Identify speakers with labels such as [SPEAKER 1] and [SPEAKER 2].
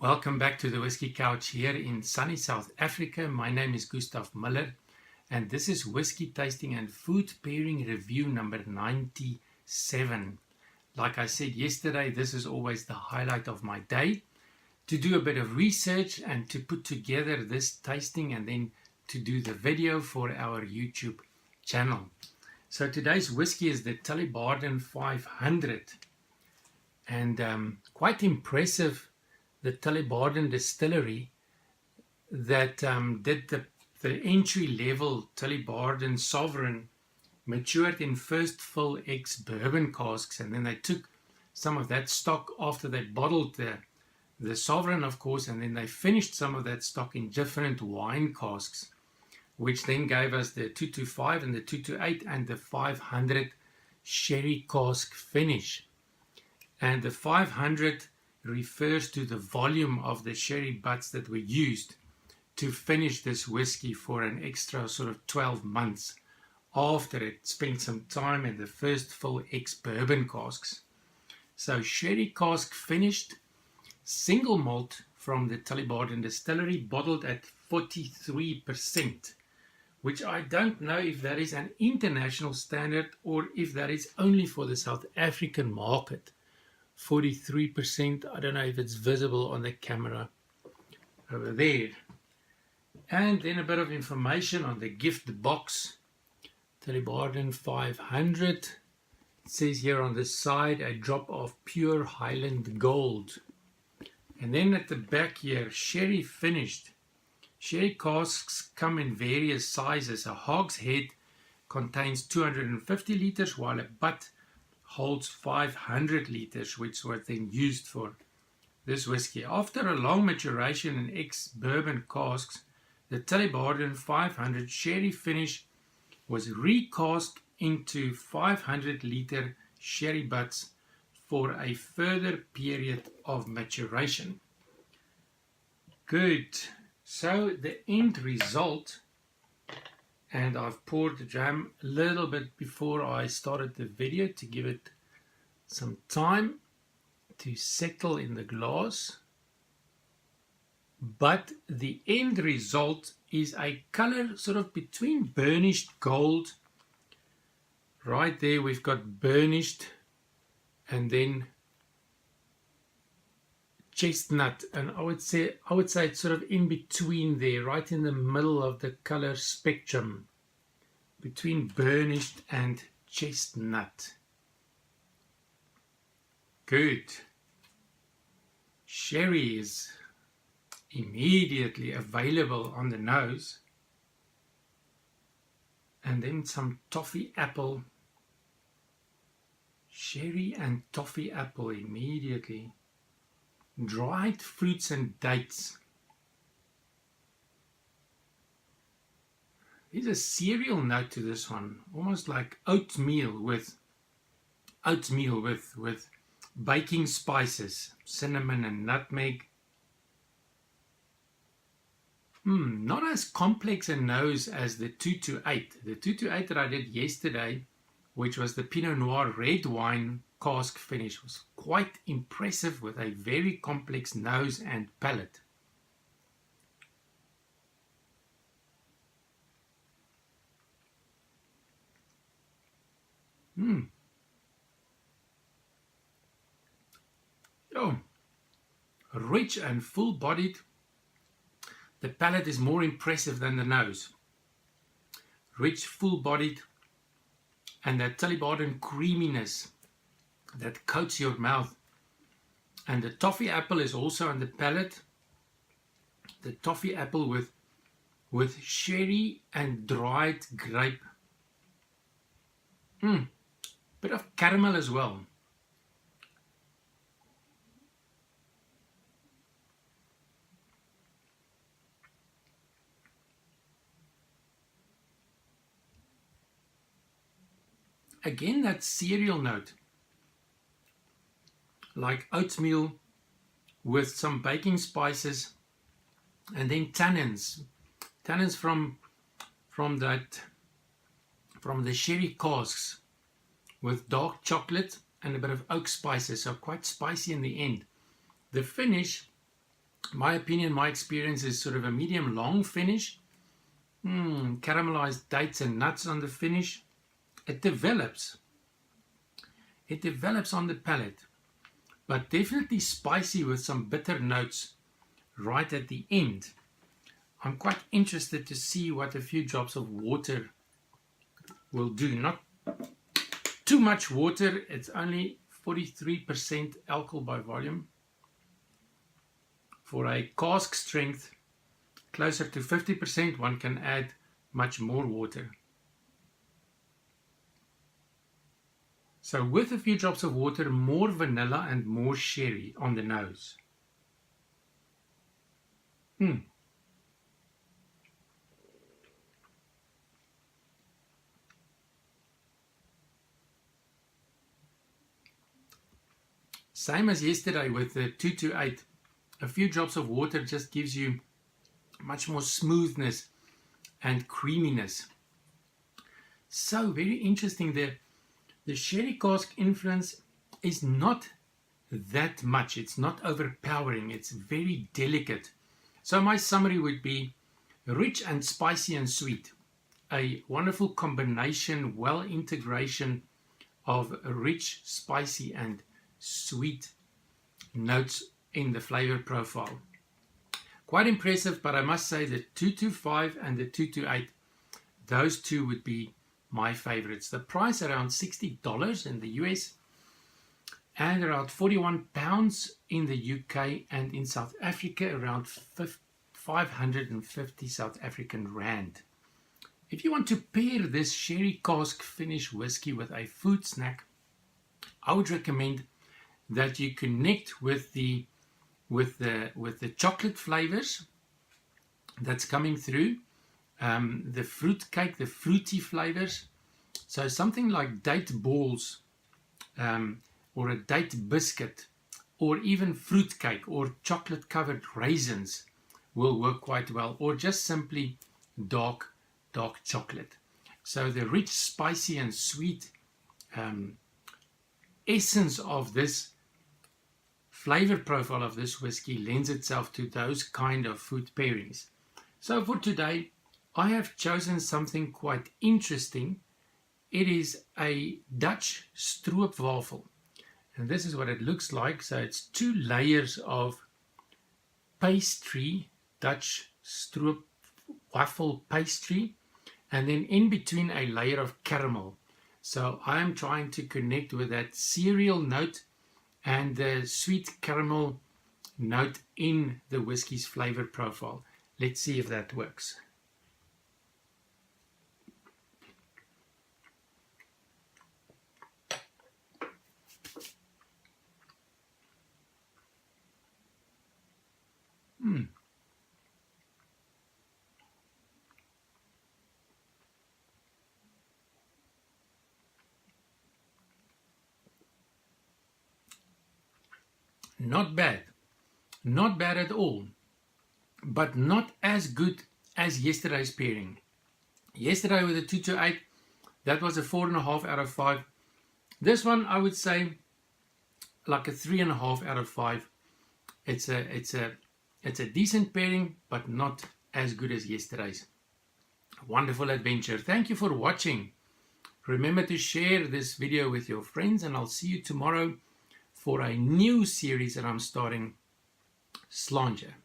[SPEAKER 1] Welcome back to the Whiskey Couch here in sunny South Africa. My name is GUSTAV MULLER and this is Whiskey Tasting and Food Pairing Review number 97. Like I said yesterday, this is always the highlight of my day, to do a bit of research and to put together this tasting and then to do the video for our YouTube channel. So today's whiskey is the Tullibardine 500 and quite impressive. The Tullibardine Distillery that did the entry-level Tullibardine Sovereign matured in first fill ex-Bourbon casks, and then they took some of that stock after they bottled the Sovereign, of course, and then they finished some of that stock in different wine casks, which then gave us the 225 and the 228 and the 500 sherry cask finish. And the 500 refers to the volume of the sherry butts that were used to finish this whiskey for an extra sort of 12 months after it spent some time in the first fill ex-Bourbon casks. So sherry cask finished, single malt from the Tullibardine Distillery, bottled at 43%, which I don't know if that is an international standard or if that is only for the South African market. 43%, I don't know if it's visible on the camera over there. And then a bit of information on the gift box. Tullibardine 500. It says here on the side, a drop of pure Highland gold. And then at the back here, sherry finished. Sherry casks come in various sizes. A hogshead contains 250 litres, while a butt holds 500 litres, which was then used for this whiskey. After a long maturation in ex-Bourbon casks, the Tullibardine 500 sherry finish was recast into 500 litre sherry butts for a further period of maturation. Good. So the end result, and I've poured the jam a little bit before I started the video to give it some time to settle in the glass. But the end result is a color sort of between burnished gold. Right there we've got burnished and then chestnut, and I would say it's sort of in between there, right in the middle of the color spectrum between burnished and chestnut. Good. Sherry is immediately available on the nose, and then some toffee apple. Sherry and toffee apple immediately. Dried fruits and dates. There's a cereal note to this one, almost like oatmeal with baking spices, cinnamon and nutmeg. Not as complex a nose as the 228. The 228 that I did yesterday, which was the Pinot Noir red wine cask finish, was quite impressive with a very complex nose and palate. Oh, rich and full-bodied. The palate is more impressive than the nose. Rich, full-bodied, and that Tullibardine creaminess that coats your mouth. And the toffee apple is also on the palate. The toffee apple with sherry and dried grape. Bit of caramel as well. Again, that cereal note, like oatmeal with some baking spices, and then tannins from the sherry casks with dark chocolate and a bit of oak spices, so quite spicy in the end. The finish My opinion, my experience is sort of a medium long finish. Caramelized dates and nuts on the finish. It develops on the palate, but definitely spicy with some bitter notes right at the end. I'm quite interested to see what a few drops of water will do. Not too much water, it's only 43% alcohol by volume. For a cask strength closer to 50%, one can add much more water. So with a few drops of water, more vanilla and more sherry on the nose. Same as yesterday with the 228. A few drops of water just gives you much more smoothness and creaminess. So very interesting there. The sherry cask influence is not that much. It's not overpowering. It's very delicate. So my summary would be rich and spicy and sweet. A wonderful combination, well integration of rich, spicy and sweet notes in the flavor profile. Quite impressive, but I must say the 225 and the 228, those two would be my favorites. The price around $60 in the US and around £41 in the UK, and in South Africa around 550 South African Rand. If you want to pair this sherry cask finish whiskey with a food snack, I would recommend that you connect with the chocolate flavors that's coming through, the fruit cake, the fruity flavors. So something like date balls, or a date biscuit, or even fruit cake or chocolate covered raisins will work quite well, or just simply dark chocolate. So the rich, spicy and sweet essence of this flavor profile of this whiskey lends itself to those kind of food pairings. So for today, I have chosen something quite interesting. It is a Dutch stroopwafel. And this is what it looks like. So it's 2 layers of pastry, Dutch stroopwafel pastry, and then in between a layer of caramel. So I am trying to connect with that cereal note and the sweet caramel note in the whiskey's flavor profile. Let's see if that works. Not bad. Not bad at all. But not as good as yesterday's pairing. Yesterday with the 228, that was a 4.5 out of 5. This one I would say like a 3.5 out of 5. It's a decent pairing, but not as good as yesterday's. Wonderful adventure. Thank you for watching. Remember to share this video with your friends, and I'll see you tomorrow for a new series that I'm starting, Slanger.